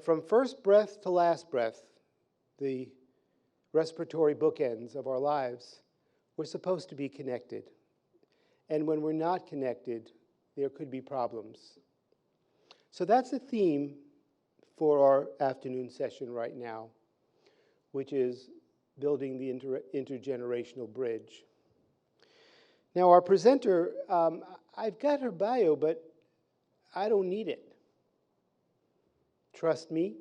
From first breath to last breath, the respiratory bookends of our lives, we're supposed to be connected. And when we're not connected, there could be problems. So that's the theme for our afternoon session right now, which is building the intergenerational bridge. Now, our presenter, I've got her bio, but I don't need it. Trust me,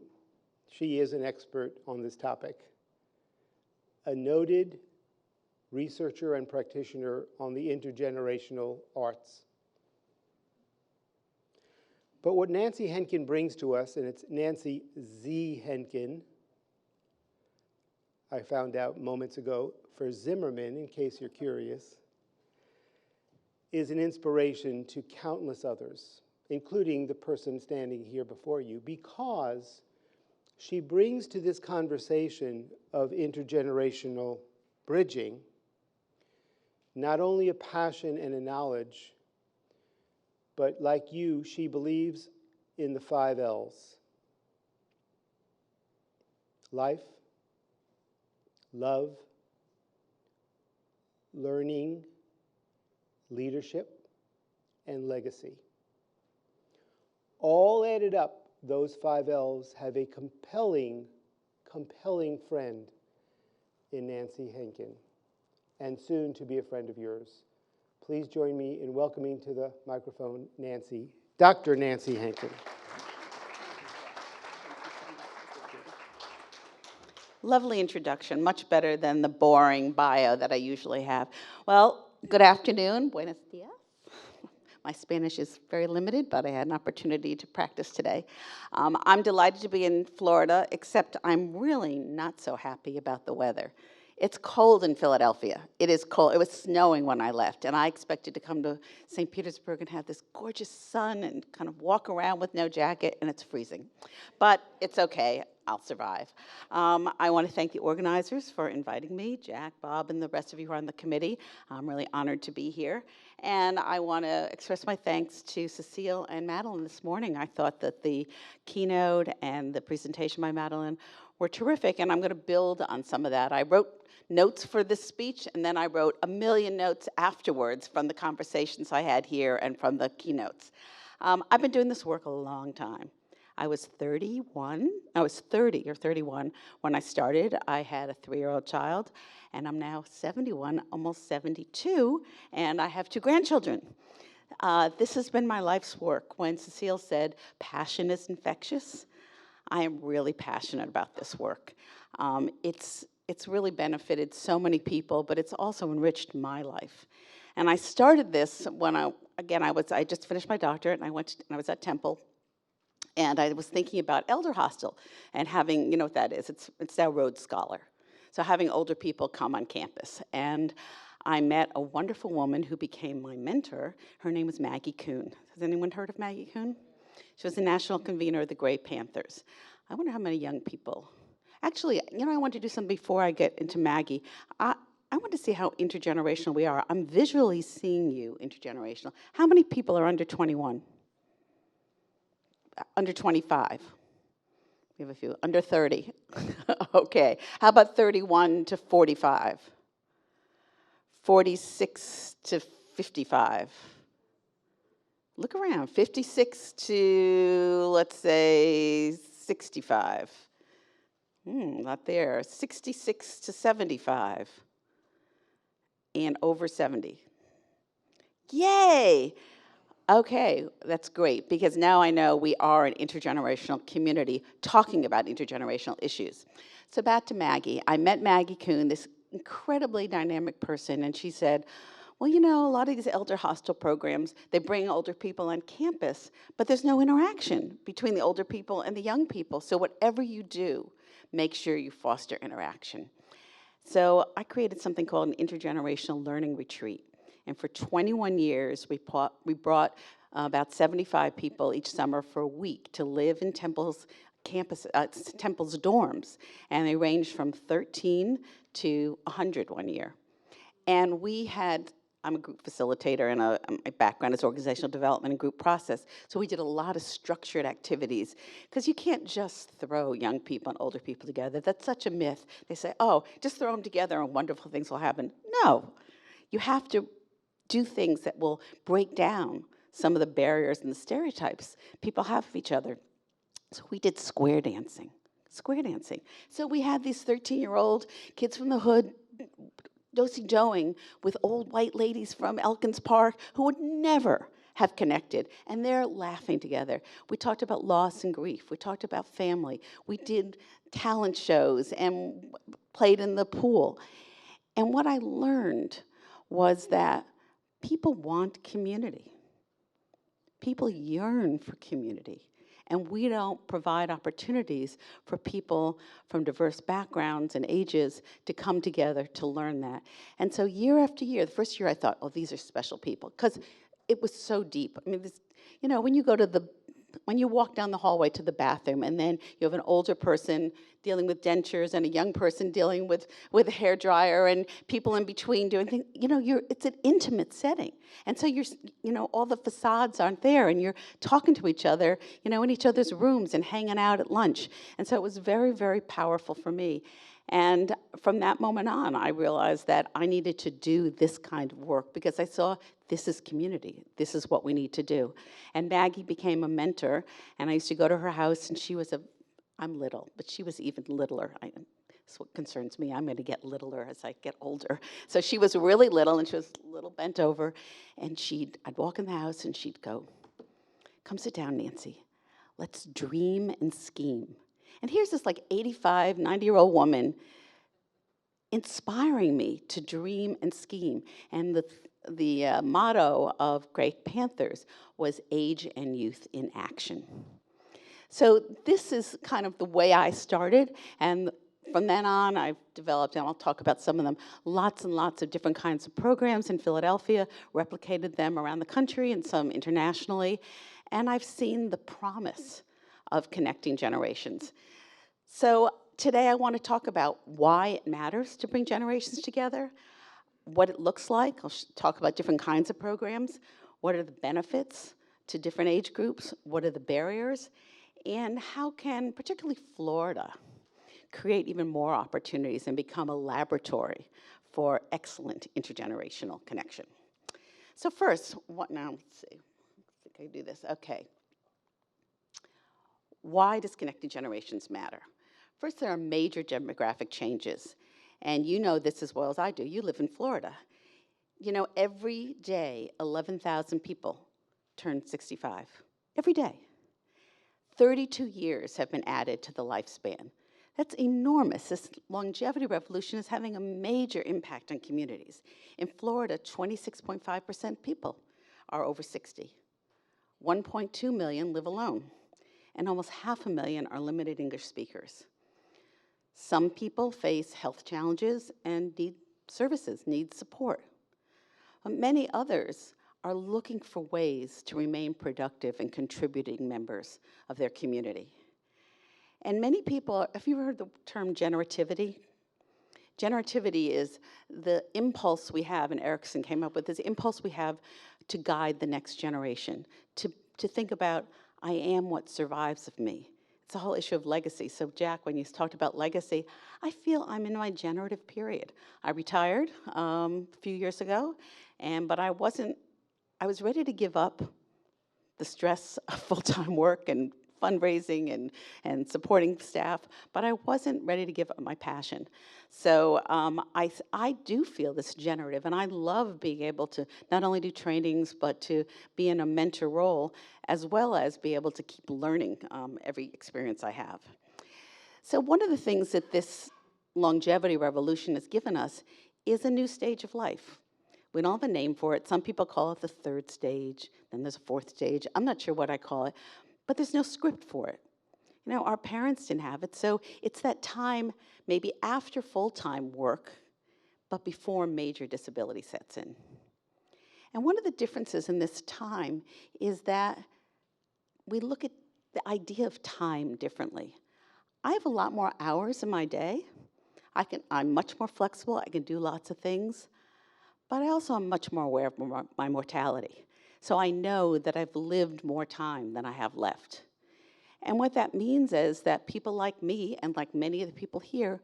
she is an expert on this topic. A noted researcher and practitioner on the intergenerational arts. But what Nancy Henkin brings to us, and it's Nancy Z. Henkin, I found out moments ago, for Zimmerman, in case you're curious, is an inspiration to countless others, including the person standing here before you, because she brings to this conversation of intergenerational bridging not only a passion and a knowledge, but like you, she believes in the 5 L's. Life, love, learning, leadership, and legacy. All added up, those 5 L's have a compelling friend in Nancy Henkin, and soon to be a friend of yours. Please join me in welcoming to the microphone Dr. Nancy Henkin. Lovely introduction, much better than the boring bio that I usually have. Well, good afternoon, buenos dias. My Spanish is very limited, but I had an opportunity to practice today. I'm delighted to be in Florida, except I'm really not so happy about the weather. It's cold in Philadelphia. It is cold. It was snowing when I left, and I expected to come to St. Petersburg and have this gorgeous sun and kind of walk around with no jacket, and it's freezing. But it's okay. I'll survive. I want to thank the organizers for inviting me, Jack, Bob, and the rest of you who are on the committee. I'm really honored to be here. And I want to express my thanks to Cecile and Madeline this morning. I thought that the keynote and the presentation by Madeline were terrific, and I'm going to build on some of that. I wrote notes for this speech, and then I wrote a million notes afterwards from the conversations I had here and from the keynotes. I've been doing this work a long time. I was 30 or 31 when I started. I had a 3-year-old child, and I'm now 71, almost 72, and I have 2 grandchildren. This has been my life's work. When Cecile said, passion is infectious, I am really passionate about this work. It's really benefited so many people, but it's also enriched my life. And I started this when I just finished my doctorate, and I was at Temple. And I was thinking about elder hostel and having, you know what that is, it's now Rhodes Scholar. So having older people come on campus. And I met a wonderful woman who became my mentor. Her name was Maggie Kuhn. Has anyone heard of Maggie Kuhn? She was the national convener of the Gray Panthers. I wonder how many young people. Actually, you know, I want to do something before I get into Maggie. I want to see how intergenerational we are. I'm visually seeing you intergenerational. How many people are under 21? Under 25. We have a few. Under 30. Okay. How about 31 to 45? 46 to 55. Look around. 56 to, let's say, 65. Not there. 66 to 75. And over 70. Yay! Okay, that's great, because now I know we are an intergenerational community talking about intergenerational issues. So back to Maggie. I met Maggie Kuhn, this incredibly dynamic person, and she said, well, you know, a lot of these elder hostel programs, they bring older people on campus, but there's no interaction between the older people and the young people. So whatever you do, make sure you foster interaction. So I created something called an intergenerational learning retreat. And for 21 years, we brought about 75 people each summer for a week to live in Temple's campus, Temple's dorms. And they ranged from 13 to 100 one year. And we had I'm a group facilitator, and my background is organizational development and group process. So we did a lot of structured activities, because you can't just throw young people and older people together. That's such a myth. They say, oh, just throw them together and wonderful things will happen. No, you have to do things that will break down some of the barriers and the stereotypes people have of each other. So we did square dancing. Square dancing. So we had these 13-year-old kids from the hood do-si-doing with old white ladies from Elkins Park who would never have connected, and they're laughing together. We talked about loss and grief. We talked about family. We did talent shows and played in the pool. And what I learned was that people want community. People yearn for community. And we don't provide opportunities for people from diverse backgrounds and ages to come together to learn that. And so year after year, the first year I thought, oh, these are special people, because it was so deep. I mean, this, you know, when you walk down the hallway to the bathroom, and then you have an older person dealing with dentures and a young person dealing with a hairdryer and people in between doing things, you know, it's an intimate setting. And so all the facades aren't there, and you're talking to each other, you know, in each other's rooms and hanging out at lunch. And so it was very, very powerful for me. And from that moment on, I realized that I needed to do this kind of work, because I saw this is community. This is what we need to do. And Maggie became a mentor, and I used to go to her house, and I'm little, but she was even littler. That's what concerns me. I'm going to get littler as I get older. So she was really little, and she was a little bent over, and I'd walk in the house, and she'd go, come sit down, Nancy. Let's dream and scheme. And here's this like 85, 90-year-old woman inspiring me to dream and scheme. And the motto of Great Panthers was age and youth in action. So this is kind of the way I started, and from then on I've developed, and I'll talk about some of them, lots and lots of different kinds of programs in Philadelphia, replicated them around the country and some internationally, and I've seen the promise of connecting generations. So today I want to talk about why it matters to bring generations together, what it looks like. I'll talk about different kinds of programs, what are the benefits to different age groups, what are the barriers, and how can, particularly Florida, create even more opportunities and become a laboratory for excellent intergenerational connection. So first, let's see, I think I do this, okay. Why does connecting generations matter? First, there are major demographic changes, and you know this as well as I do. You live in Florida. You know, every day, 11,000 people turn 65. Every day. 32 years have been added to the lifespan. That's enormous. This longevity revolution is having a major impact on communities. In Florida, 26.5% people are over 60. 1.2 million live alone, and almost 500,000 are limited English speakers. Some people face health challenges and need services, need support. But many others are looking for ways to remain productive and contributing members of their community. And many people, have you ever heard the term generativity? Generativity is the impulse we have, and Erickson came up with this impulse we have to guide the next generation, to think about, I am what survives of me. It's a whole issue of legacy. So Jack, when you talked about legacy, I feel I'm in my generative period. I retired a few years ago, but I was ready to give up the stress of full-time work and fundraising and supporting staff, but I wasn't ready to give up my passion. So I do feel this generative, and I love being able to not only do trainings, but to be in a mentor role, as well as be able to keep learning every experience I have. So one of the things that this longevity revolution has given us is a new stage of life. We don't have a name for it. Some people call it the third stage, then there's a fourth stage. I'm not sure what I call it, but there's no script for it. You know, our parents didn't have it, so it's that time maybe after full-time work, but before major disability sets in. And one of the differences in this time is that we look at the idea of time differently. I have a lot more hours in my day. I'm much more flexible. I can do lots of things. but I also am much more aware of my mortality. So I know that I've lived more time than I have left. And what that means is that people like me and like many of the people here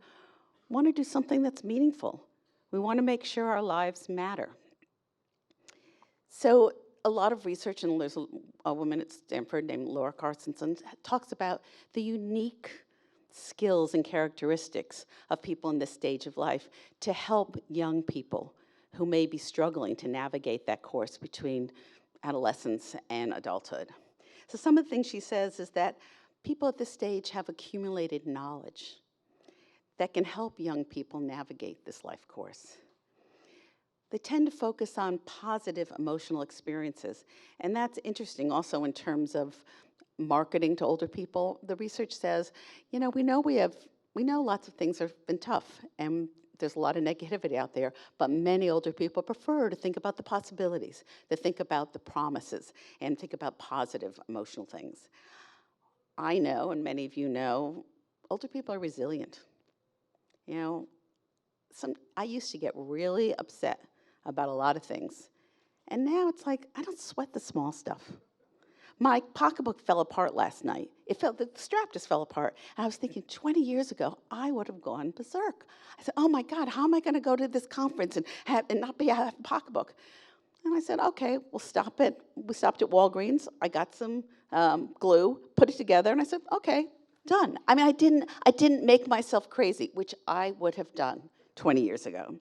want to do something that's meaningful. We want to make sure our lives matter. So a lot of research, and there's a woman at Stanford named Laura Carstensen, talks about the unique skills and characteristics of people in this stage of life to help young people who may be struggling to navigate that course between adolescence and adulthood. So some of the things she says is that people at this stage have accumulated knowledge that can help young people navigate this life course. They tend to focus on positive emotional experiences, and that's interesting also in terms of marketing to older people. The research says, you know, we know lots of things have been tough, and there's a lot of negativity out there, but many older people prefer to think about the possibilities, to think about the promises, and think about positive emotional things. I know, and many of you know, older people are resilient. You know, I used to get really upset about a lot of things, and now it's like, I don't sweat the small stuff. My pocketbook fell apart last night. The strap just fell apart. And I was thinking, 20 years ago, I would have gone berserk. I said, oh my God, how am I gonna go to this conference and not have a pocketbook? And I said, okay, we'll stop it. We stopped at Walgreens. I got some glue, put it together, and I said, okay, done. I mean, I didn't make myself crazy, which I would have done 20 years ago.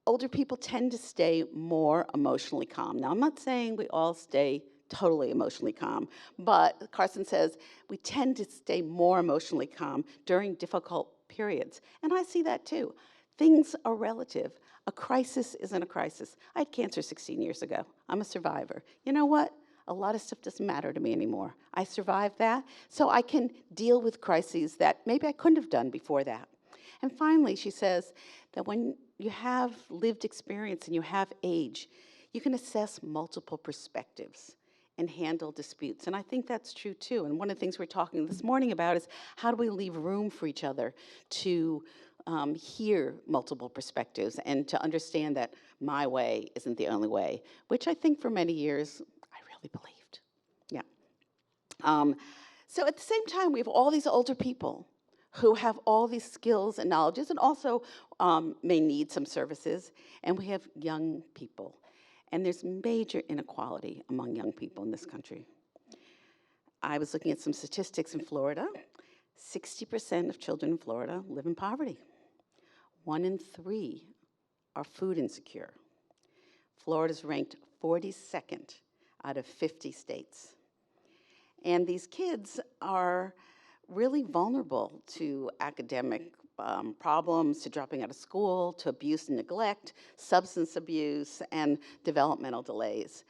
Older people tend to stay more emotionally calm. Now, I'm not saying we all stay totally emotionally calm, but Carson says we tend to stay more emotionally calm during difficult periods. And I see that too. Things are relative. A crisis isn't a crisis. I had cancer 16 years ago. I'm a survivor. You know what? A lot of stuff doesn't matter to me anymore. I survived that, so I can deal with crises that maybe I couldn't have done before that. And finally, she says that when you have lived experience and you have age, you can assess multiple perspectives and handle disputes. And I think that's true too. And one of the things we're talking this morning about is how do we leave room for each other to hear multiple perspectives and to understand that my way isn't the only way, which I think for many years I really believed. Yeah. So at the same time, we have all these older people who have all these skills and knowledges and also may need some services. And we have young people. And there's major inequality among young people in this country. I was looking at some statistics in Florida. 60% of children in Florida live in poverty. 1 in 3 are food insecure. Florida's ranked 42nd out of 50 states. And these kids are really vulnerable to academic problems, to dropping out of school, to abuse and neglect, substance abuse, and developmental delays.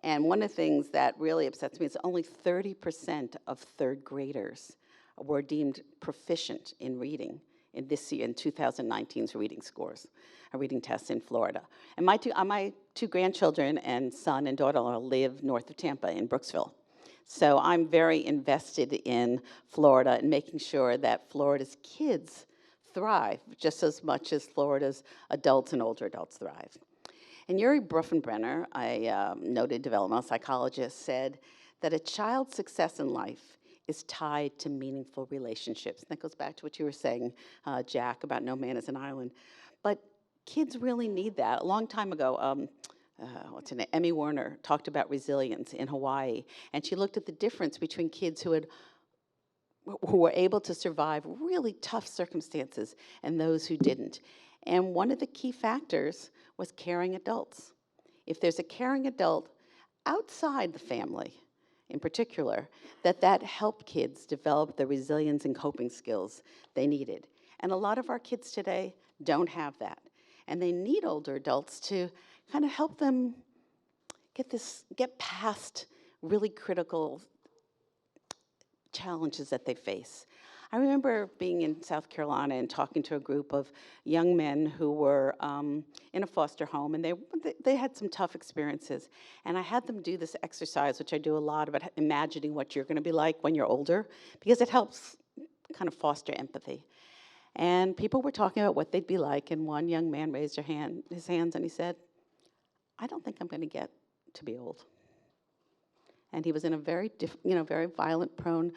And one of the things that really upsets me is only 30% of third graders were deemed proficient in reading in this year, in 2019's reading scores, reading tests in Florida. And my two grandchildren and son and daughter-in-law live north of Tampa in Brooksville. So I'm very invested in Florida and making sure that Florida's kids thrive just as much as Florida's adults and older adults thrive. And Yuri Bruffenbrenner, a noted developmental psychologist, said that a child's success in life is tied to meaningful relationships. And that goes back to what you were saying, Jack, about no man is an island. But kids really need that. A long time ago, Emmy Werner talked about resilience in Hawaii, and she looked at the difference between kids who were able to survive really tough circumstances and those who didn't. And one of the key factors was caring adults. If there's a caring adult outside the family, in particular, that helped kids develop the resilience and coping skills they needed. And a lot of our kids today don't have that. And they need older adults to kind of help them get past really critical challenges that they face. I remember being in South Carolina and talking to a group of young men who were in a foster home, and they had some tough experiences. And I had them do this exercise, which I do a lot, about imagining what you're going to be like when you're older, because it helps kind of foster empathy. And people were talking about what they'd be like, and one young man raised his hands, and he said, I don't think I'm going to get to be old. And he was in a very, very violent-prone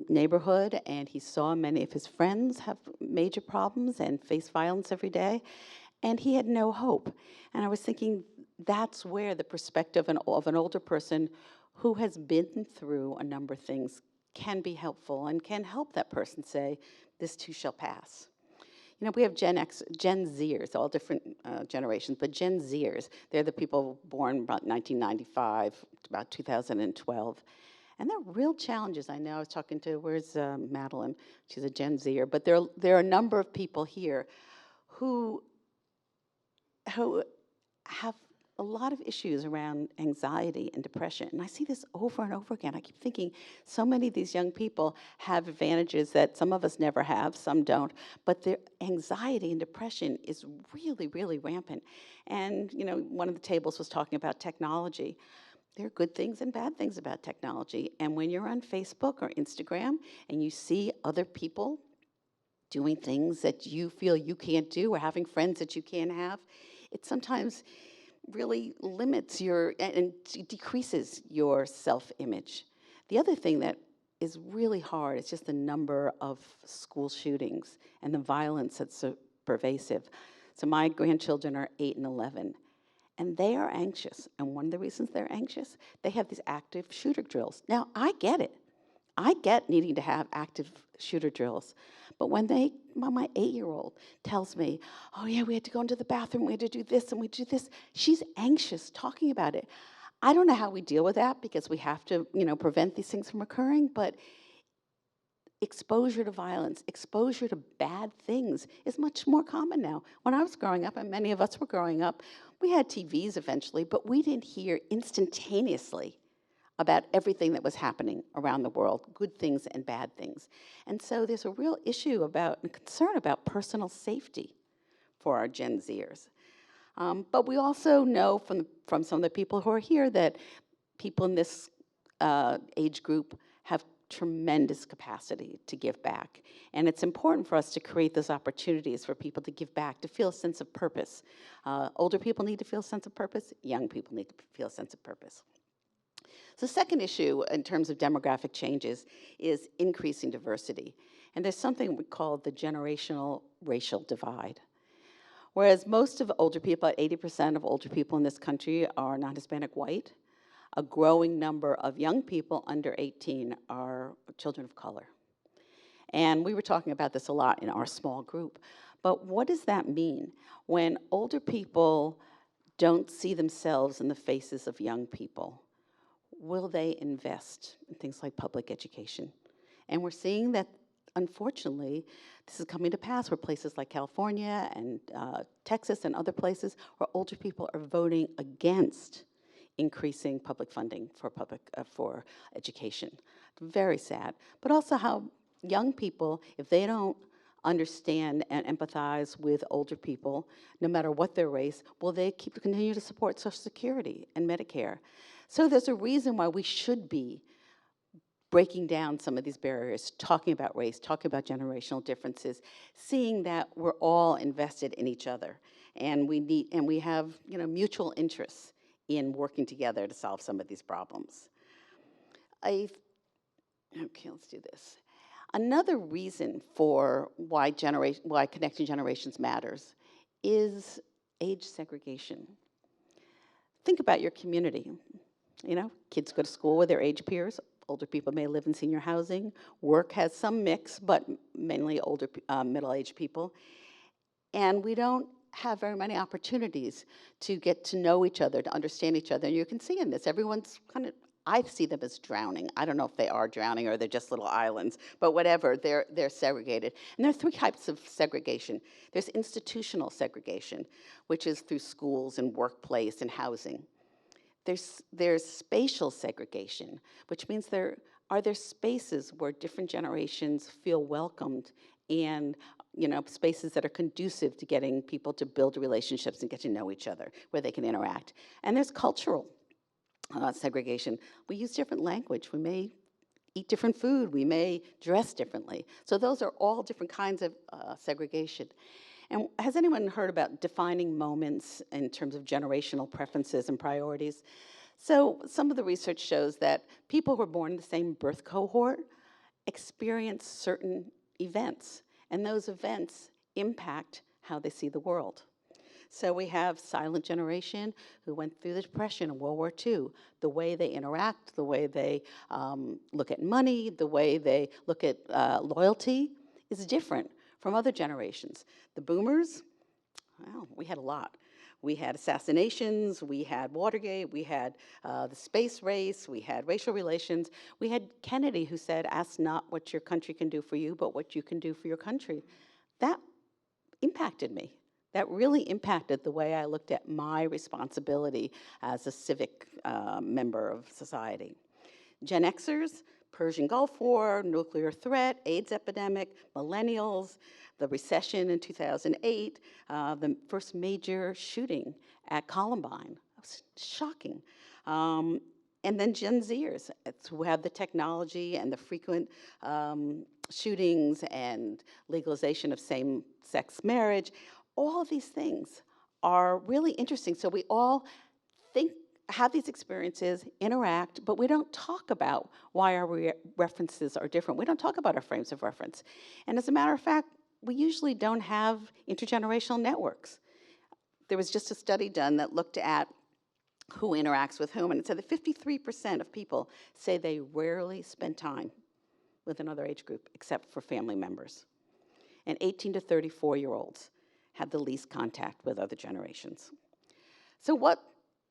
neighborhood, and he saw many of his friends have major problems and face violence every day, and he had no hope. And I was thinking, that's where the perspective of an older person who has been through a number of things can be helpful and can help that person say, this too shall pass. You know, we have Gen Zers, all different generations, but Gen Zers, they're the people born about 1995, about 2012. And there are real challenges. I know I was talking to, where's Madeline? She's a Gen Zer, but there are a number of people here who have a lot of issues around anxiety and depression. And I see this over and over again. I keep thinking so many of these young people have advantages that some of us never have, some don't, but their anxiety and depression is really, really rampant. And, you know, one of the tables was talking about technology. There are good things and bad things about technology. And when you're on Facebook or Instagram and you see other people doing things that you feel you can't do or having friends that you can't have, it sometimes really limits and decreases your self-image. The other thing that is really hard is just the number of school shootings and the violence that's so pervasive. So my grandchildren are 8 and 11, and they are anxious. And one of the reasons they're anxious, they have these active shooter drills. Now, I get it. I get needing to have active shooter drills. But when my 8-year-old tells me, oh yeah, we had to go into the bathroom, we had to do this and we do this, she's anxious talking about it. I don't know how we deal with that because we have to, prevent these things from occurring, but exposure to violence, exposure to bad things is much more common now. When I was growing up, and many of us were growing up, we had TVs eventually, but we didn't hear instantaneously about everything that was happening around the world, good things and bad things. And so there's a real issue about and concern about personal safety for our Gen Zers. But we also know from some of the people who are here that people in this age group have tremendous capacity to give back. And it's important for us to create those opportunities for people to give back, to feel a sense of purpose. Older people need to feel a sense of purpose. Young people need to feel a sense of purpose. The second issue in terms of demographic changes is increasing diversity. And there's something we call the generational racial divide. Whereas most of older people, about 80% of older people in this country are non-Hispanic white, a growing number of young people under 18 are children of color. And we were talking about this a lot in our small group. But what does that mean when older people don't see themselves in the faces of young people? Will they invest in things like public education? And we're seeing that, unfortunately, this is coming to pass where places like California and Texas and other places where older people are voting against increasing public funding for education. Very sad. But also how young people, if they don't understand and empathize with older people, no matter what their race, will they continue to support Social Security and Medicare? So there's a reason why we should be breaking down some of these barriers, talking about race, talking about generational differences, seeing that we're all invested in each other, and we have mutual interests in working together to solve some of these problems. Okay, let's do this. Another reason for why connecting generations matters is age segregation. Think about your community. Kids go to school with their age peers. Older people may live in senior housing. Work has some mix, but mainly older, middle-aged people. And we don't have very many opportunities to get to know each other, to understand each other. And you can see in this, everyone's I see them as drowning. I don't know if they are drowning or they're just little islands, but whatever, they're segregated. And there are 3 types of segregation. There's institutional segregation, which is through schools and workplace and housing. There's spatial segregation, which means there are spaces where different generations feel welcomed and spaces that are conducive to getting people to build relationships and get to know each other, where they can interact. And there's cultural segregation. We use different language. We may eat different food. We may dress differently. So those are all different kinds of segregation. And has anyone heard about defining moments in terms of generational preferences and priorities? So some of the research shows that people who are born in the same birth cohort experience certain events, and those events impact how they see the world. So we have silent generation who went through the Depression and World War II. The way they interact, the way they look at money, the way they look at loyalty is different from other generations. The boomers, well, we had a lot. We had assassinations, we had Watergate, we had the space race, we had racial relations. We had Kennedy who said, ask not what your country can do for you, but what you can do for your country. That impacted me. That really impacted the way I looked at my responsibility as a civic member of society. Gen Xers, Persian Gulf War, nuclear threat, AIDS epidemic, millennials, the recession in 2008, the first major shooting at Columbine. It was shocking. And then Gen Zers, who have the technology and the frequent shootings and legalization of same-sex marriage. All of these things are really interesting. So we all have these experiences, interact, but we don't talk about why our references are different. We don't talk about our frames of reference. And as a matter of fact, we usually don't have intergenerational networks. There was just a study done that looked at who interacts with whom, and it said that 53% of people say they rarely spend time with another age group except for family members. And 18 to 34-year-olds have the least contact with other generations. So what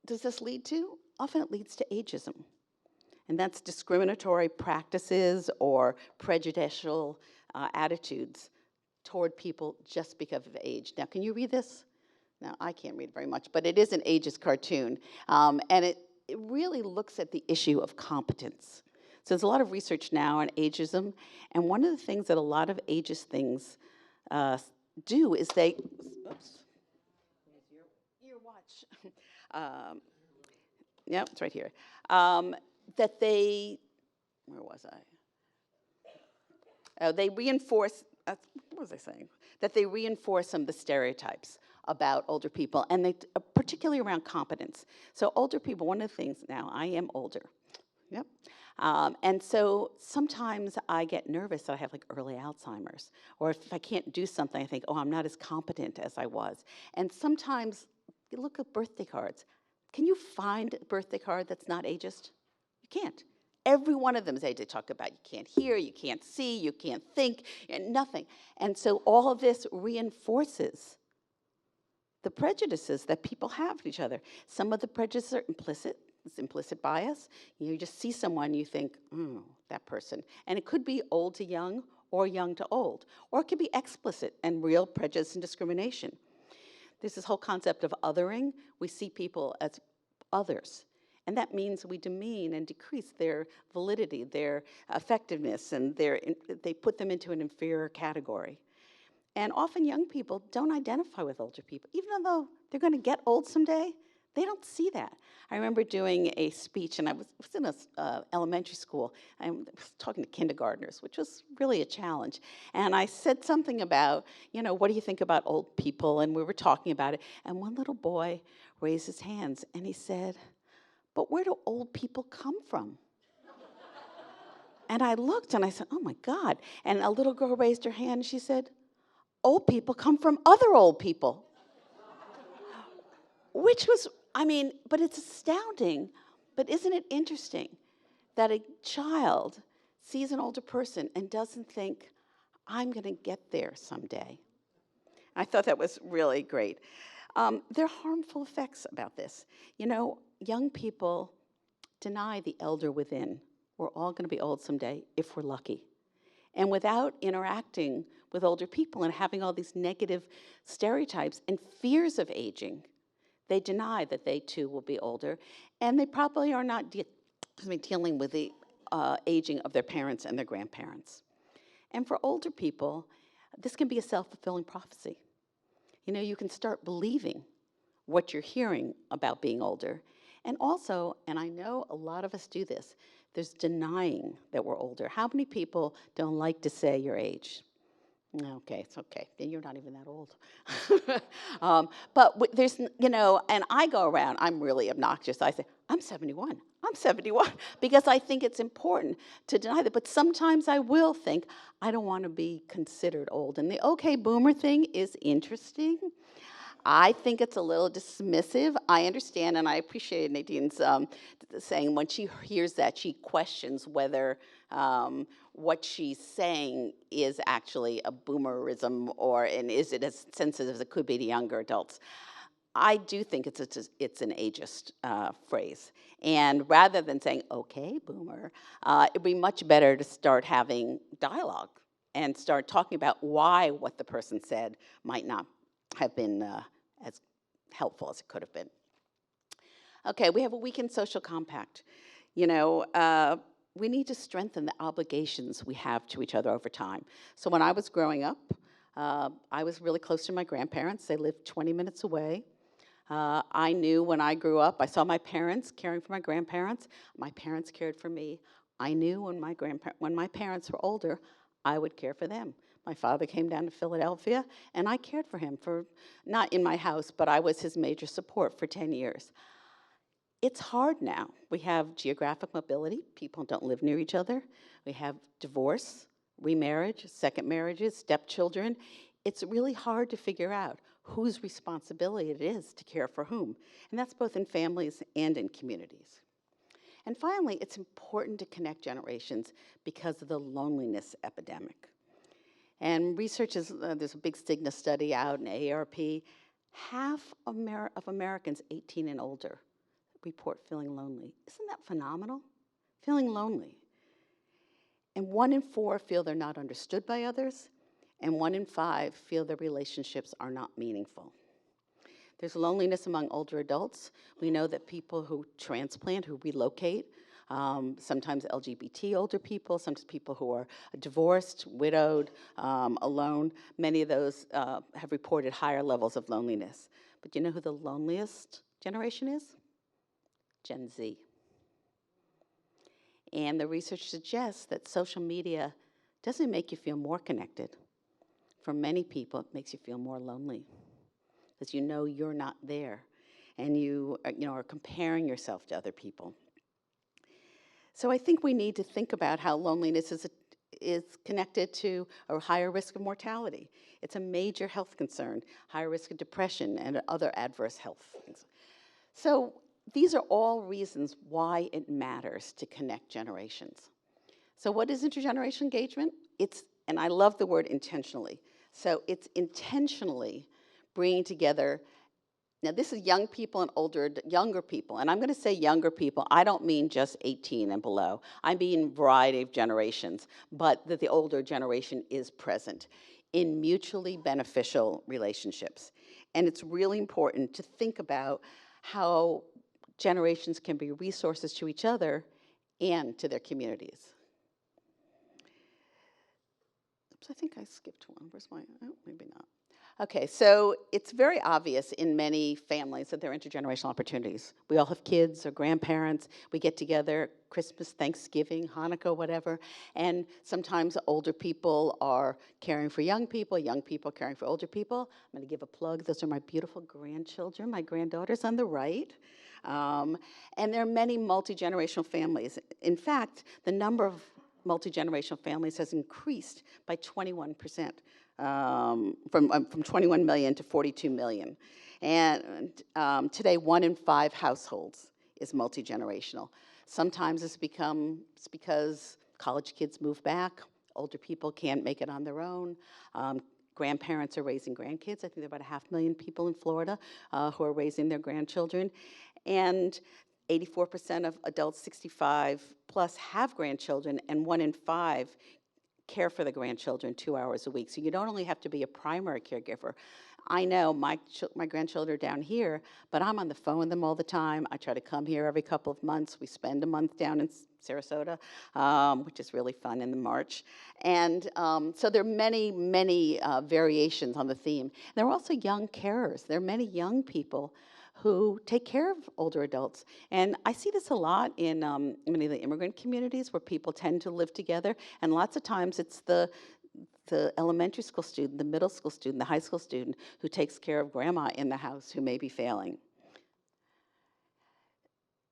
does this lead to? Often it leads to ageism. And that's discriminatory practices or prejudicial attitudes toward people just because of age. Now, can you read this? Now, I can't read very much, but it is an ageist cartoon. And it really looks at the issue of competence. So there's a lot of research now on ageism. And one of the things that a lot of ageist things do is they, oops, your watch. Yeah, it's right here. That they, where was I? They reinforce, what was I saying? That they reinforce some of the stereotypes about older people, and they, particularly around competence. So older people, one of the things, now I am older, yep. And so sometimes I get nervous that I have like early Alzheimer's, or if I can't do something, I think, oh, I'm not as competent as I was. And sometimes you look at birthday cards. Can you find a birthday card that's not ageist? You can't. Every one of them is age. They talk about you can't hear, you can't see, you can't think, and nothing. And so all of this reinforces the prejudices that people have to each other. Some of the prejudices are implicit. It's implicit bias. You just see someone, you think, that person. And it could be old to young or young to old. Or it could be explicit and real prejudice and discrimination. There's this whole concept of othering. We see people as others. And that means we demean and decrease their validity, their effectiveness, and they put them into an inferior category. And often young people don't identify with older people. Even though they're going to get old someday, they don't see that. I remember doing a speech, and I was in an elementary school. I was talking to kindergartners, which was really a challenge. And I said something about, what do you think about old people? And we were talking about it. And one little boy raised his hands, and he said, but where do old people come from? And I looked, and I said, oh, my God. And a little girl raised her hand, and she said, old people come from other old people. Which was, but it's astounding. But isn't it interesting that a child sees an older person and doesn't think, I'm going to get there someday? I thought that was really great. There are harmful effects about this. Young people deny the elder within. We're all going to be old someday if we're lucky. And without interacting with older people and having all these negative stereotypes and fears of aging, they deny that they too will be older, and they probably are not dealing with the aging of their parents and their grandparents. And for older people, this can be a self-fulfilling prophecy. You can start believing what you're hearing about being older. And also, and I know a lot of us do this, There's denying that we're older. How many people don't like to say your age? Okay, it's okay. You're not even that old. But there's, and I go around, I'm really obnoxious. I say, I'm 71. I'm 71. Because I think it's important to deny that. But sometimes I will think, I don't want to be considered old. And the okay boomer thing is interesting. I think it's a little dismissive. I understand, and I appreciate Nadine's saying when she hears that, she questions whether what she's saying is actually a boomerism, and is it as sensitive as it could be to younger adults. I do think it's an ageist phrase. And rather than saying, okay, boomer, it'd be much better to start having dialogue and start talking about why what the person said might not have been as helpful as it could have been. Okay, we have a weekend social compact. We need to strengthen the obligations we have to each other over time. So when I was growing up, I was really close to my grandparents. They lived 20 minutes away. I knew when I grew up, I saw my parents caring for my grandparents. My parents cared for me. I knew when my parents were older, I would care for them. My father came down to Philadelphia, and I cared for him not in my house, but I was his major support for 10 years. It's hard now. We have geographic mobility. People don't live near each other. We have divorce, remarriage, second marriages, stepchildren. It's really hard to figure out whose responsibility it is to care for whom. And that's both in families and in communities. And finally, it's important to connect generations because of the loneliness epidemic. And research is, there's a big Cigna study out in AARP. Half of Americans 18 and older report feeling lonely. Isn't that phenomenal? Feeling lonely. And 1 in 4 feel they're not understood by others, and 1 in 5 feel their relationships are not meaningful. There's loneliness among older adults. We know that people who transplant, who relocate, sometimes LGBT older people, sometimes people who are divorced, widowed, alone, many of those have reported higher levels of loneliness. But you know who the loneliest generation is? Gen Z. And the research suggests that social media doesn't make you feel more connected. For many people, it makes you feel more lonely because you know you're not there, and you are comparing yourself to other people. So I think we need to think about how loneliness is connected to a higher risk of mortality. It's a major health concern, higher risk of depression and other adverse health things. So these are all reasons why it matters to connect generations. So what is intergenerational engagement? And I love the word intentionally. So it's intentionally bringing together, now this is young people and younger people. And I'm going to say younger people. I don't mean just 18 and below. I mean a variety of generations, but that the older generation is present in mutually beneficial relationships. And it's really important to think about how generations can be resources to each other and to their communities. Oops, I think I skipped one. Where's my, oh, maybe not. Okay, so it's very obvious in many families that there are intergenerational opportunities. We all have kids or grandparents. We get together Christmas, Thanksgiving, Hanukkah, whatever. And sometimes older people are caring for young people caring for older people. I'm going to give a plug. Those are my beautiful grandchildren, my granddaughters on the right. And there are many multi-generational families. In fact, the number of multi-generational families has increased by 21%. From 21 million to 42 million. And today, 1 in 5 households is multi-generational. Sometimes it's because college kids move back, older people can't make it on their own, grandparents are raising grandkids. I think there are about 500,000 people in Florida who are raising their grandchildren. And 84% of adults 65 plus have grandchildren, and 1 in 5 care for the grandchildren 2 hours a week. So you don't only have to be a primary caregiver. I know my grandchildren are down here, but I'm on the phone with them all the time. I try to come here every couple of months. We spend a month down in Sarasota, which is really fun in the March. And so there are many, many variations on the theme. There are also young carers. There are many young people who take care of older adults. And I see this a lot in many of the immigrant communities where people tend to live together. And lots of times it's the elementary school student, the middle school student, the high school student who takes care of grandma in the house who may be failing.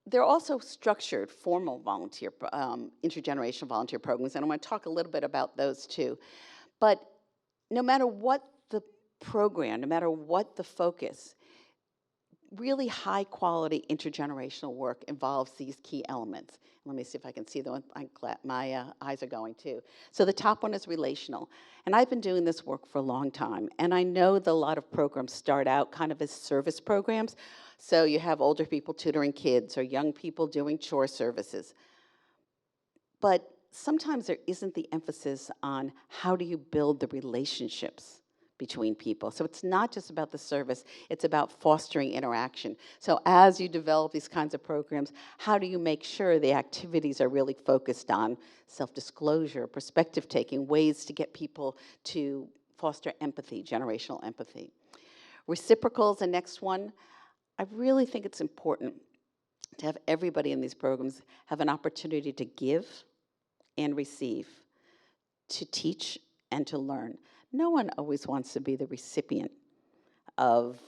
There are also structured, formal volunteer, intergenerational volunteer programs, and I want to talk a little bit about those too. But no matter what the program, no matter what the focus, really high quality intergenerational work involves these key elements. Let me see if I can see the one. My eyes are going too. So the top one is relational. And I've been doing this work for a long time. And I know that a lot of programs start out kind of as service programs. So you have older people tutoring kids or young people doing chore services. But sometimes there isn't the emphasis on how do you build the relationships between people. So it's not just about the service, it's about fostering interaction. So as you develop these kinds of programs, how do you make sure the activities are really focused on self-disclosure, perspective taking, ways to get people to foster empathy, generational empathy. Reciprocal is the next one. I really think it's important to have everybody in these programs have an opportunity to give and receive, to teach and to learn. No one always wants to be the recipient of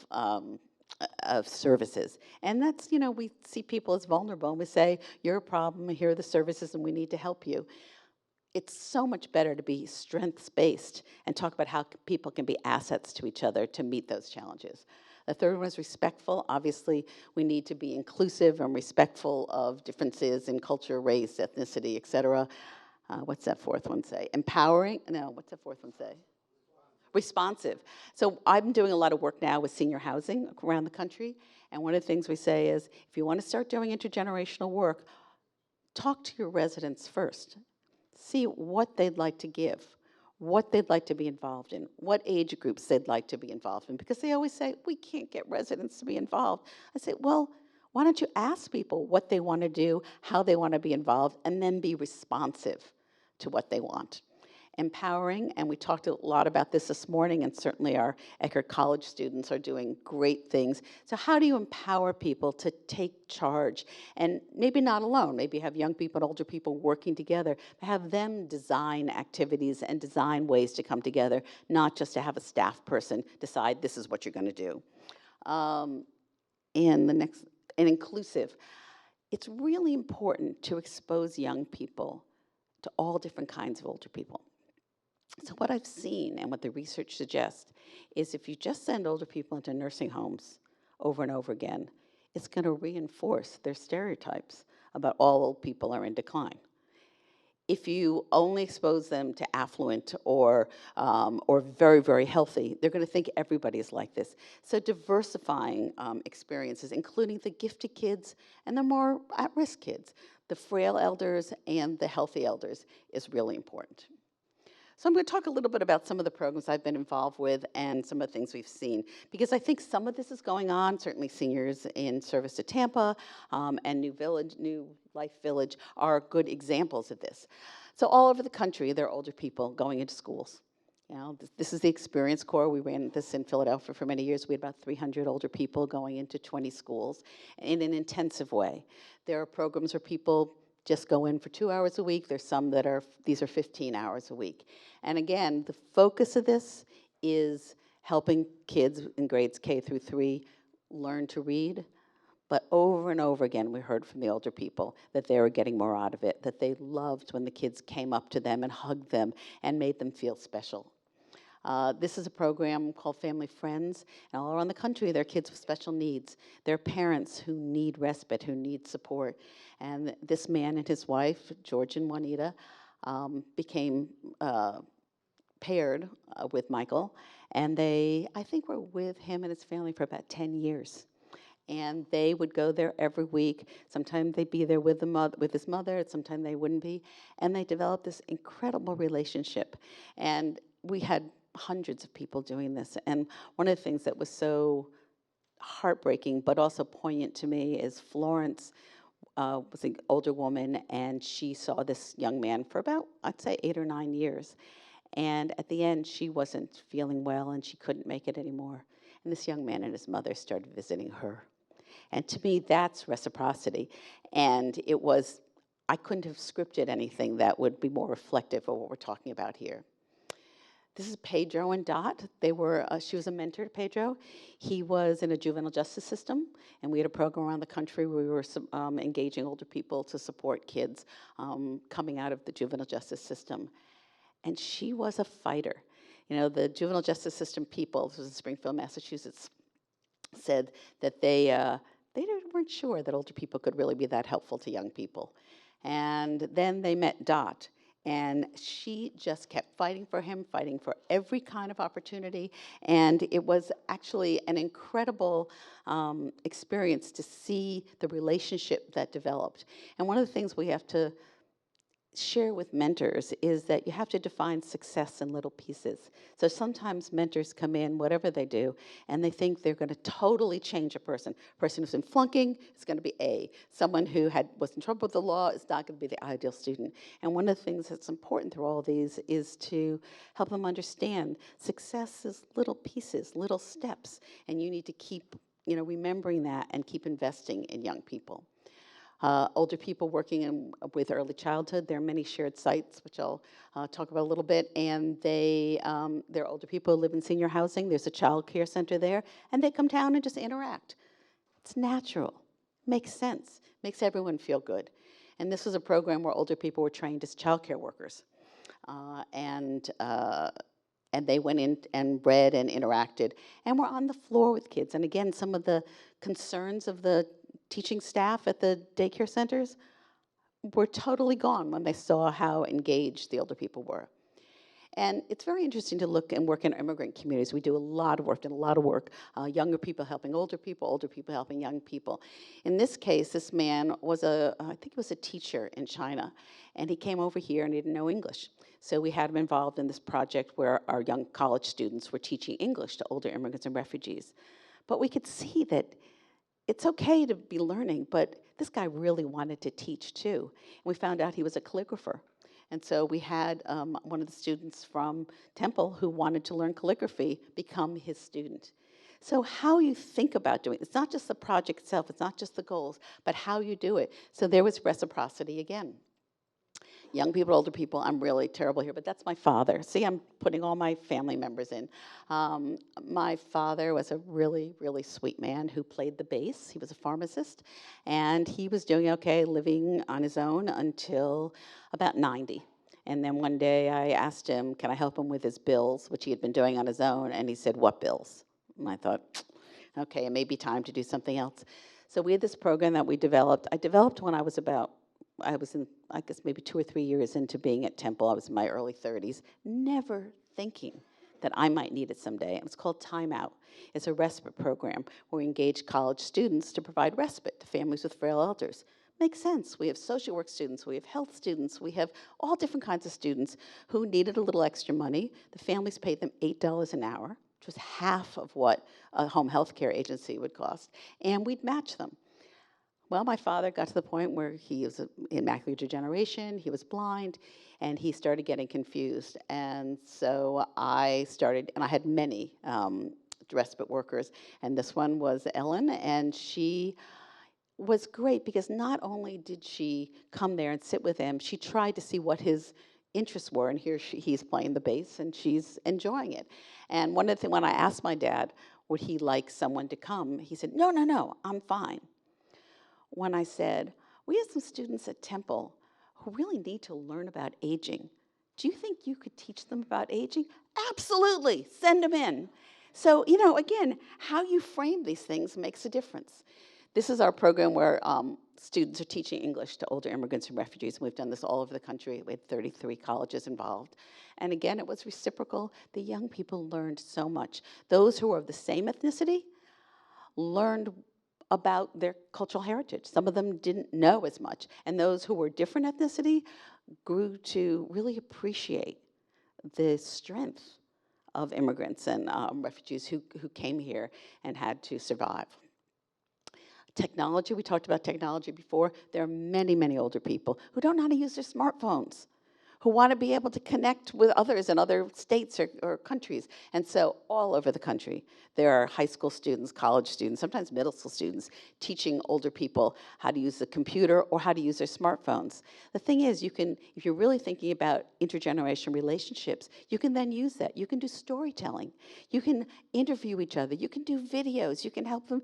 services. And that's, we see people as vulnerable and we say, you're a problem, here are the services and we need to help you. It's so much better to be strengths-based and talk about how people can be assets to each other to meet those challenges. The third one is respectful. Obviously, we need to be inclusive and respectful of differences in culture, race, ethnicity, et cetera. What's that fourth one say? Empowering? No, what's that fourth one say? Responsive. So I'm doing a lot of work now with senior housing around the country, and one of the things we say is, if you want to start doing intergenerational work, talk to your residents first. See what they'd like to give, what they'd like to be involved in, what age groups they'd like to be involved in, because they always say, we can't get residents to be involved. I say, well, why don't you ask people what they want to do, how they want to be involved, and then be responsive to what they want. Empowering, and we talked a lot about this morning, and certainly our Eckerd College students are doing great things. So how do you empower people to take charge? And maybe not alone, maybe have young people and older people working together, but have them design activities and design ways to come together, not just to have a staff person decide this is what you're going to do. And the next, and inclusive. It's really important to expose young people to all different kinds of older people. So what I've seen and what the research suggests is if you just send older people into nursing homes over and over again, it's going to reinforce their stereotypes about all old people are in decline. If you only expose them to affluent or very, very healthy, they're going to think everybody is like this. So diversifying experiences, including the gifted kids and the more at-risk kids, the frail elders and the healthy elders, is really important. So I'm going to talk a little bit about some of the programs I've been involved with and some of the things we've seen, because I think some of this is going on. Certainly seniors in service to Tampa and New Life Village are good examples of this. So all over the country, there are older people going into schools. This is the Experience Corps. We ran this in Philadelphia for many years. We had about 300 older people going into 20 schools in an intensive way. There are programs where people just go in for 2 hours a week. There's some that these are 15 hours a week. And again, the focus of this is helping kids in grades K through 3 learn to read. But over and over again, we heard from the older people that they were getting more out of it, that they loved when the kids came up to them and hugged them and made them feel special. This is a program called Family Friends, and all around the country there are kids with special needs. There are parents who need respite, who need support. And this man and his wife, George and Juanita, became paired with Michael, and they, I think, were with him and his family for about 10 years. And they would go there every week. Sometimes they'd be there with his mother, sometimes they wouldn't be. And they developed this incredible relationship. And we had hundreds of people doing this. And one of the things that was so heartbreaking but also poignant to me is Florence was an older woman, and she saw this young man for about, I'd say, 8 or 9 years. And at the end, she wasn't feeling well, and she couldn't make it anymore. And this young man and his mother started visiting her. And to me, that's reciprocity. And I couldn't have scripted anything that would be more reflective of what we're talking about here. This is Pedro and Dot. She was a mentor to Pedro. He was in a juvenile justice system, and we had a program around the country where we were engaging older people to support kids coming out of the juvenile justice system. And she was a fighter. You know, the juvenile justice system people, this was in Springfield, Massachusetts, said that they weren't sure that older people could really be that helpful to young people. And then they met Dot. And she just kept fighting for him, fighting for every kind of opportunity. And it was actually an incredible experience to see the relationship that developed. And one of the things we have to share with mentors is that you have to define success in little pieces. So sometimes mentors come in, whatever they do, and they think they're going to totally change a person. A person who's been flunking is going to be A. Someone who was in trouble with the law is not going to be the ideal student. And one of the things that's important through all these is to help them understand success is little pieces, little steps, and you need to keep, remembering that and keep investing in young people. Older people working with early childhood, there are many shared sites, which I'll talk about a little bit, and there are older people who live in senior housing. There's a child care center there, and they come down and just interact. It's natural, makes sense, makes everyone feel good. And this was a program where older people were trained as child care workers. And they went in and read and interacted, and were on the floor with kids. And again, some of the concerns of the teaching staff at the daycare centers were totally gone when they saw how engaged the older people were. And it's very interesting to look and work in immigrant communities. We do a lot of work, younger people helping older people helping young people. In this case, this man was I think he was a teacher in China, and he came over here and he didn't know English. So we had him involved in this project where our young college students were teaching English to older immigrants and refugees. But we could see that it's okay to be learning, but this guy really wanted to teach too. And we found out he was a calligrapher. And so we had one of the students from Temple who wanted to learn calligraphy become his student. So how you think about doing it, it's not just the project itself, it's not just the goals, but how you do it. So there was reciprocity again. Young people, older people, I'm really terrible here, but that's my father. See, I'm putting all my family members in. My father was a really, really sweet man who played the bass. He was a pharmacist, and he was doing okay, living on his own until about 90. And then one day I asked him, can I help him with his bills, which he had been doing on his own, and he said, what bills? And I thought, okay, it may be time to do something else. So we had this program that we developed. I developed when I was in, I guess, maybe 2 or 3 years into being at Temple. I was in my early 30s, never thinking that I might need it someday. It was called Time Out. It's a respite program where we engage college students to provide respite to families with frail elders. Makes sense. We have social work students, we have health students, we have all different kinds of students who needed a little extra money. The families paid them $8 an hour, which was half of what a home health care agency would cost, and we'd match them. Well, my father got to the point where he was in macular degeneration, he was blind, and he started getting confused. And so I had many respite workers, and this one was Ellen, and she was great because not only did she come there and sit with him, she tried to see what his interests were, and he's playing the bass, and she's enjoying it. And one of the things, when I asked my dad, would he like someone to come, he said, no, I'm fine. When I said, we have some students at Temple who really need to learn about aging. Do you think you could teach them about aging? Absolutely, send them in. So, again, how you frame these things makes a difference. This is our program where students are teaching English to older immigrants and refugees, and we've done this all over the country. We had 33 colleges involved. And again, it was reciprocal. The young people learned so much. Those who were of the same ethnicity learned about their cultural heritage. Some of them didn't know as much. And those who were different ethnicity grew to really appreciate the strength of immigrants and refugees who came here and had to survive. Technology, we talked about technology before. There are many, many older people who don't know how to use their smartphones, who want to be able to connect with others in other states or countries. And so all over the country, there are high school students, college students, sometimes middle school students, teaching older people how to use the computer or how to use their smartphones. The thing is, you can, if you're really thinking about intergenerational relationships, you can then use that. You can do storytelling. You can interview each other. You can do videos. You can help them,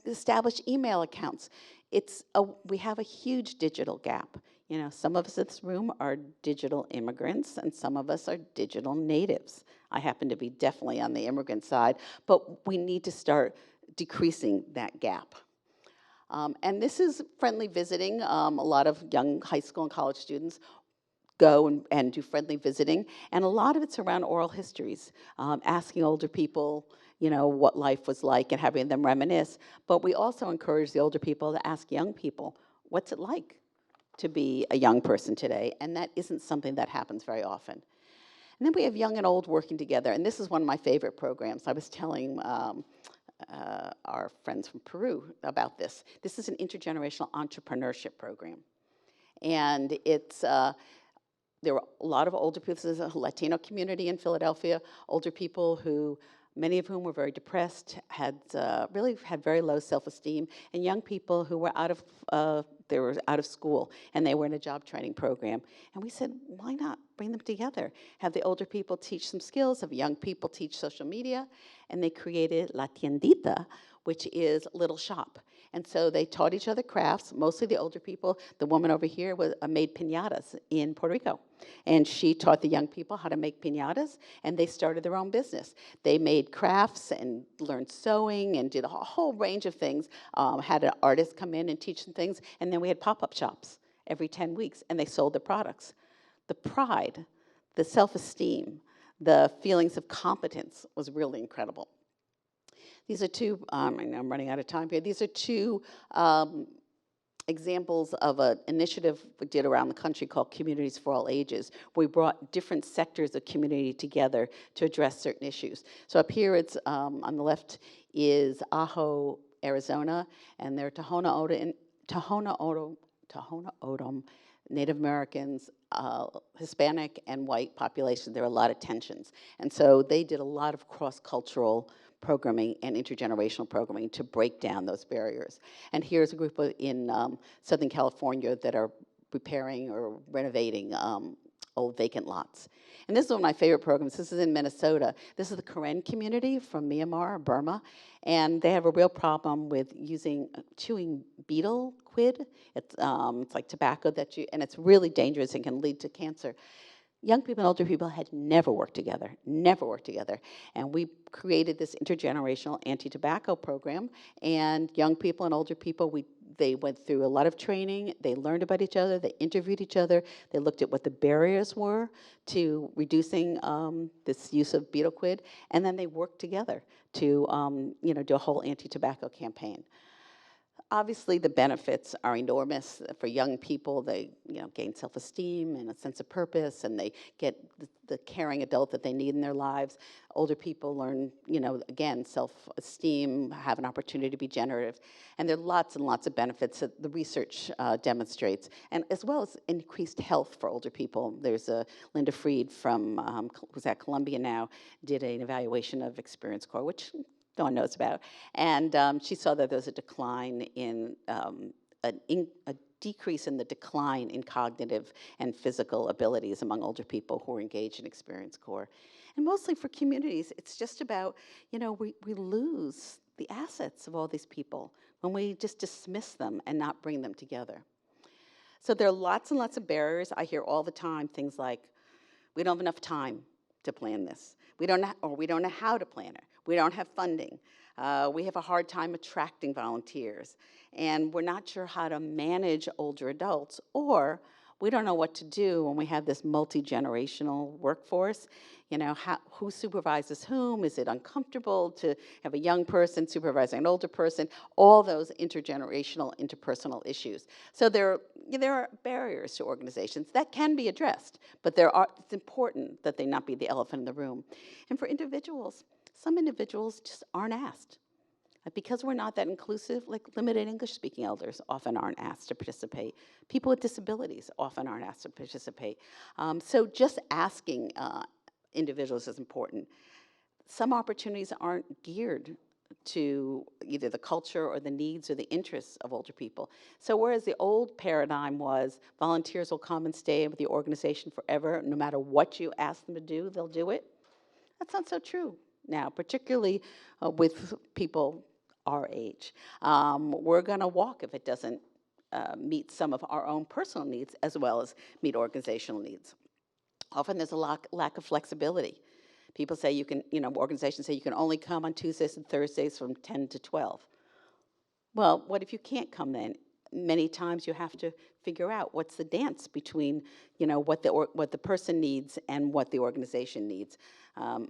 establish email accounts. We have a huge digital gap. Some of us in this room are digital immigrants, and some of us are digital natives. I happen to be definitely on the immigrant side, but we need to start decreasing that gap. And this is friendly visiting. A lot of young high school and college students go and do friendly visiting, and a lot of it's around oral histories, asking older people, what life was like and having them reminisce. But we also encourage the older people to ask young people, what's it like to be a young person today? And that isn't something that happens very often. And then we have young and old working together, and this is one of my favorite programs. I was telling our friends from Peru about this. This is an intergenerational entrepreneurship program. And there were a lot of older people. This is a Latino community in Philadelphia, older people who, many of whom were very depressed, really had very low self-esteem, and young people who were out of school, and they were in a job training program. And we said, why not bring them together? Have the older people teach some skills, have young people teach social media, and they created La Tiendita, which is Little Shop. And so they taught each other crafts, mostly the older people. The woman over here made piñatas in Puerto Rico. And she taught the young people how to make piñatas, and they started their own business. They made crafts and learned sewing and did a whole range of things, had an artist come in and teach them things, and then we had pop-up shops every 10 weeks, and they sold the products. The pride, the self-esteem, the feelings of competence was really incredible. These are two, I know I'm running out of time here, these are two examples of an initiative we did around the country called Communities for All Ages, where we brought different sectors of community together to address certain issues. So up here, it's on the left is Ajo, Arizona, and they're Tohono O'odham Native Americans, Hispanic and white population. There are a lot of tensions. And so they did a lot of cross-cultural programming and intergenerational programming to break down those barriers. And here's a group in Southern California that are repairing or renovating old vacant lots. And this is one of my favorite programs. This is in Minnesota. This is the Karen community from Myanmar, Burma, and they have a real problem with chewing betel quid. It's like tobacco and it's really dangerous and can lead to cancer. Young people and older people had never worked together. And we created this intergenerational anti-tobacco program, and young people and older people, they went through a lot of training, they learned about each other, they interviewed each other, they looked at what the barriers were to reducing this use of betel quid, and then they worked together to do a whole anti-tobacco campaign. Obviously, the benefits are enormous. For young people, they gain self-esteem and a sense of purpose, and they get the caring adult that they need in their lives. Older people learn, again, self-esteem, have an opportunity to be generative. And there are lots and lots of benefits that the research demonstrates, and as well as increased health for older people. There's Linda Fried from, who's at Columbia now, did an evaluation of experience score, which no one knows about. And she saw that there's a decline in, a decrease in the decline in cognitive and physical abilities among older people who are engaged in experience core. And mostly for communities, it's just about, we lose the assets of all these people when we just dismiss them and not bring them together. So there are lots and lots of barriers. I hear all the time things like, we don't have enough time to plan this. We don't know how to plan it. We don't have funding. We have a hard time attracting volunteers. And we're not sure how to manage older adults, or we don't know what to do when we have this multi-generational workforce. Who supervises whom? Is it uncomfortable to have a young person supervising an older person? All those intergenerational, interpersonal issues. So there are barriers to organizations that can be addressed, but it's important that they not be the elephant in the room. And for individuals, some individuals just aren't asked. Because we're not that inclusive, like limited English-speaking elders often aren't asked to participate. People with disabilities often aren't asked to participate. So just asking individuals is important. Some opportunities aren't geared to either the culture or the needs or the interests of older people. So whereas the old paradigm was volunteers will come and stay with the organization forever, no matter what you ask them to do, they'll do it. That's not so true now, particularly with people our age. We're going to walk if it doesn't meet some of our own personal needs as well as meet organizational needs. Often there's a lack of flexibility. People say you can, organizations say you can only come on Tuesdays and Thursdays from 10 to 12. Well, what if you can't come then? Many times you have to figure out what's the dance between, what the person needs and what the organization needs.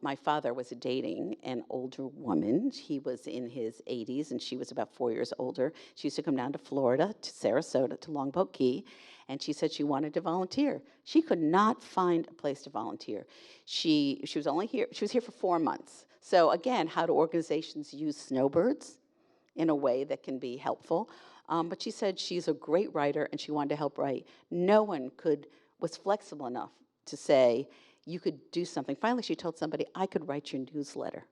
My father was dating an older woman. He was in his 80s, and she was about 4 years older. She used to come down to Florida, to Sarasota, to Longboat Key, and she said she wanted to volunteer. She could not find a place to volunteer. She was only here. She was here for 4 months. So again, how do organizations use snowbirds in a way that can be helpful? But she said she's a great writer and she wanted to help write. No one was flexible enough to say, you could do something. Finally, she told somebody, I could write your newsletter.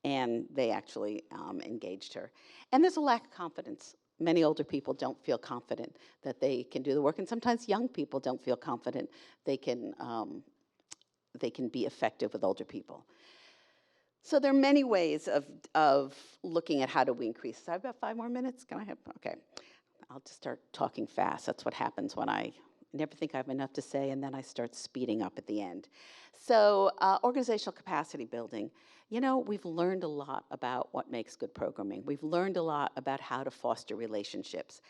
And they actually engaged her. And there's a lack of confidence. Many older people don't feel confident that they can do the work. And sometimes young people don't feel confident they can be effective with older people. So there are many ways of looking at how do we increase. So I have about 5 more minutes. Can I have? Okay. I'll just start talking fast. That's what happens when I never think I have enough to say, and then I start speeding up at the end. So organizational capacity building. We've learned a lot about what makes good programming. We've learned a lot about how to foster relationships.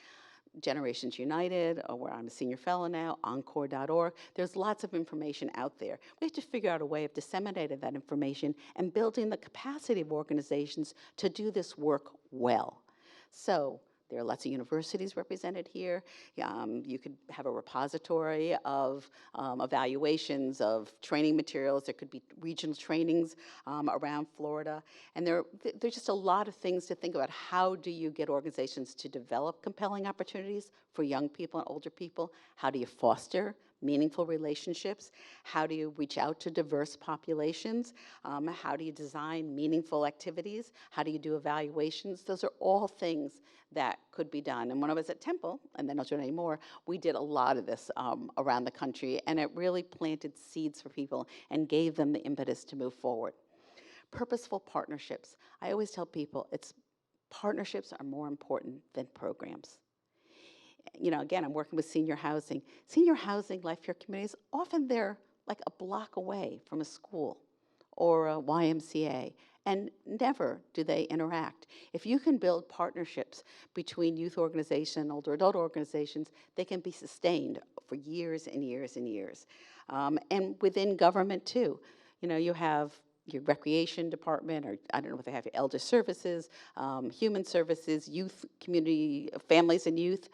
Generations United, or where I'm a senior fellow now, Encore.org. There's lots of information out there. We have to figure out a way of disseminating that information and building the capacity of organizations to do this work well. So there are lots of universities represented here. You could have a repository of evaluations of training materials. There could be regional trainings around Florida. And there's just a lot of things to think about. How do you get organizations to develop compelling opportunities for young people and older people? How do you foster meaningful relationships? How do you reach out to diverse populations? How do you design meaningful activities? How do you do evaluations? Those are all things that could be done. And when I was at Temple, and then I'll do it anymore, we did a lot of this around the country, and it really planted seeds for people and gave them the impetus to move forward. Purposeful partnerships. I always tell people partnerships are more important than programs. Again, I'm working with senior housing. Senior housing life care communities, often they're like a block away from a school or a YMCA, and never do they interact. If you can build partnerships between youth organizations and older adult organizations, they can be sustained for years and years and years. And within government, too. You have your recreation department, or I don't know what they have, your elder services, human services, youth, community, families and youth.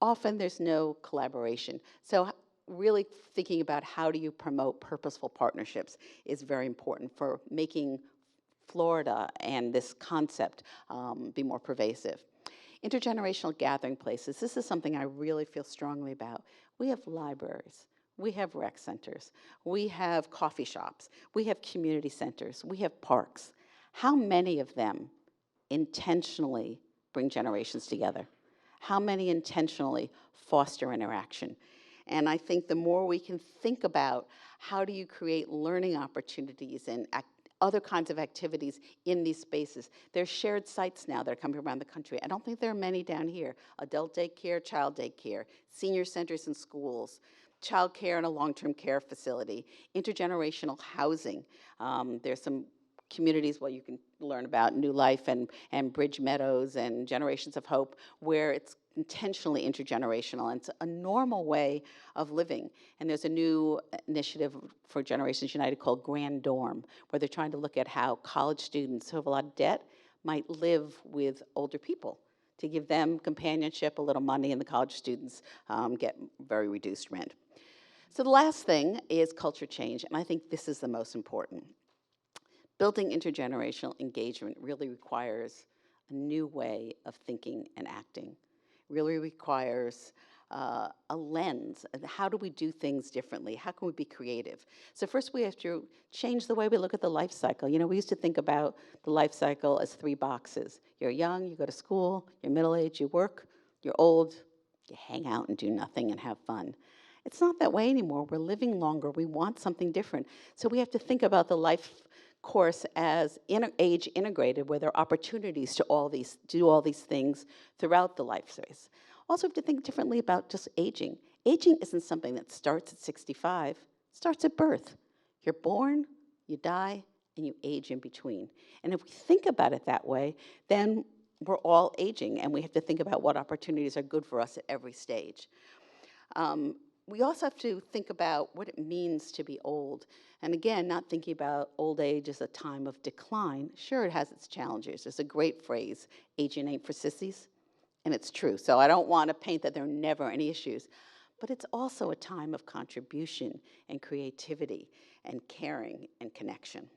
Often there's no collaboration. So really thinking about how do you promote purposeful partnerships is very important for making Florida and this concept be more pervasive. Intergenerational gathering places. This is something I really feel strongly about. We have libraries. We have rec centers. We have coffee shops. We have community centers. We have parks. How many of them intentionally bring generations together? How many intentionally foster interaction? And I think the more we can think about how do you create learning opportunities and other kinds of activities in these spaces. There's shared sites now that are coming around the country. I don't think there are many down here. Adult daycare, child daycare, senior centers and schools, child care and a long-term care facility, intergenerational housing. There's some communities, well, you can learn about New Life and Bridge Meadows and Generations of Hope, where it's intentionally intergenerational, and it's a normal way of living. And there's a new initiative for Generations United called Grand Dorm, where they're trying to look at how college students who have a lot of debt might live with older people to give them companionship, a little money, and the college students get very reduced rent. So the last thing is culture change, and I think this is the most important. Building intergenerational engagement really requires a new way of thinking and acting. Really requires a lens. How do we do things differently? How can we be creative? So first we have to change the way we look at the life cycle. You know, we used to think about the life cycle as 3 boxes. You're young, you go to school, you're middle-aged, you work, you're old, you hang out and do nothing and have fun. It's not that way anymore. We're living longer. We want something different. So we have to think about the life course as age integrated, where there are opportunities to do all these things throughout the life phase. Also have to think differently about just aging. Aging isn't something that starts at 65, it starts at birth. You're born, you die, and you age in between. And if we think about it that way, then we're all aging, and we have to think about what opportunities are good for us at every stage. We also have to think about what it means to be old. And again, not thinking about old age as a time of decline. Sure, it has its challenges. There's a great phrase, aging ain't for sissies, and it's true. So I don't want to paint that there are never any issues, but it's also a time of contribution and creativity and caring and connection.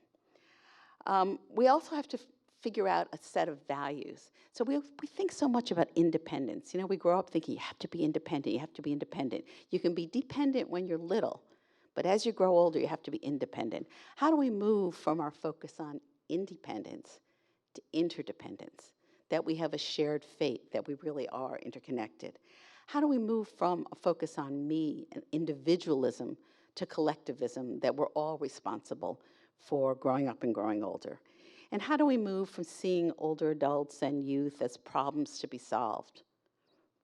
We also have to figure out a set of values. So we think so much about independence. You know, we grow up thinking you have to be independent, you have to be independent. You can be dependent when you're little, but as you grow older, you have to be independent. How do we move from our focus on independence to interdependence? That we have a shared fate, that we really are interconnected. How do we move from a focus on me and individualism to collectivism, that we're all responsible for growing up and growing older? And how do we move from seeing older adults and youth as problems to be solved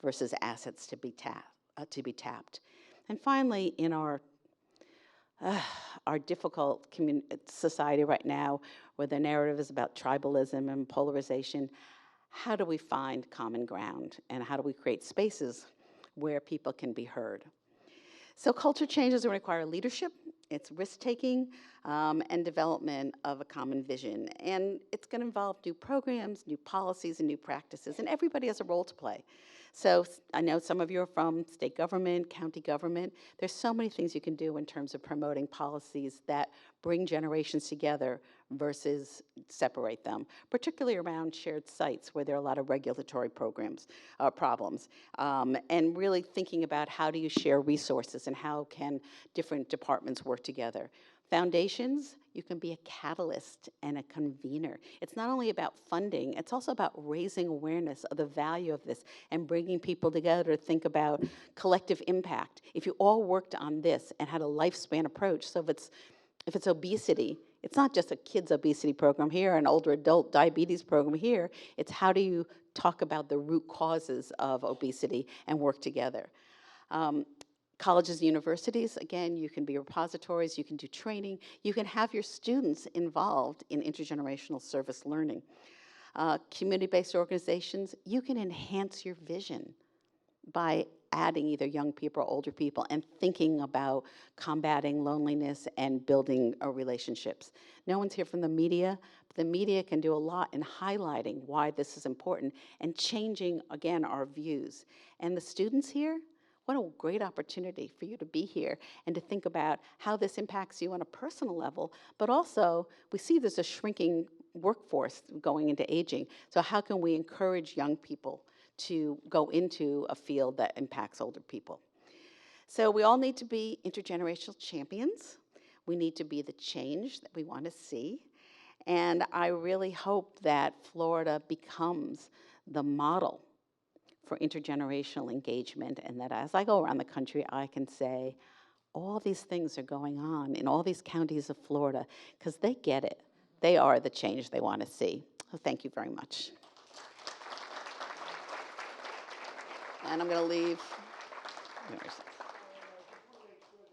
versus assets to be tapped? And finally, in our difficult society right now, where the narrative is about tribalism and polarization, how do we find common ground? And how do we create spaces where people can be heard? So culture changes require leadership, it's risk-taking, and development of a common vision. And it's going to involve new programs, new policies, and new practices, and everybody has a role to play. So I know some of you are from state government, county government. There's so many things you can do in terms of promoting policies that bring generations together versus separate them, particularly around shared sites where there are a lot of regulatory problems, and really thinking about how do you share resources and how can different departments work together. Foundations, you can be a catalyst and a convener. It's not only about funding, it's also about raising awareness of the value of this and bringing people together to think about collective impact. If you all worked on this and had a lifespan approach, so if it's obesity, it's not just a kids' obesity program here, an older adult diabetes program here. It's how do you talk about the root causes of obesity and work together. Colleges and universities, again, you can be repositories, you can do training, you can have your students involved in intergenerational service learning. Community-based organizations, you can enhance your vision by adding either young people or older people and thinking about combating loneliness and building relationships. No one's here from the media, but the media can do a lot in highlighting why this is important and changing, again, our views. And the students here, what a great opportunity for you to be here and to think about how this impacts you on a personal level, but also we see there's a shrinking workforce going into aging. So how can we encourage young people to go into a field that impacts older people? So we all need to be intergenerational champions. We need to be the change that we want to see. And I really hope that Florida becomes the model for intergenerational engagement, and that as I go around the country, I can say, all these things are going on in all these counties of Florida, because they get it. They are the change they want to see. So thank you very much. And I'm going to leave.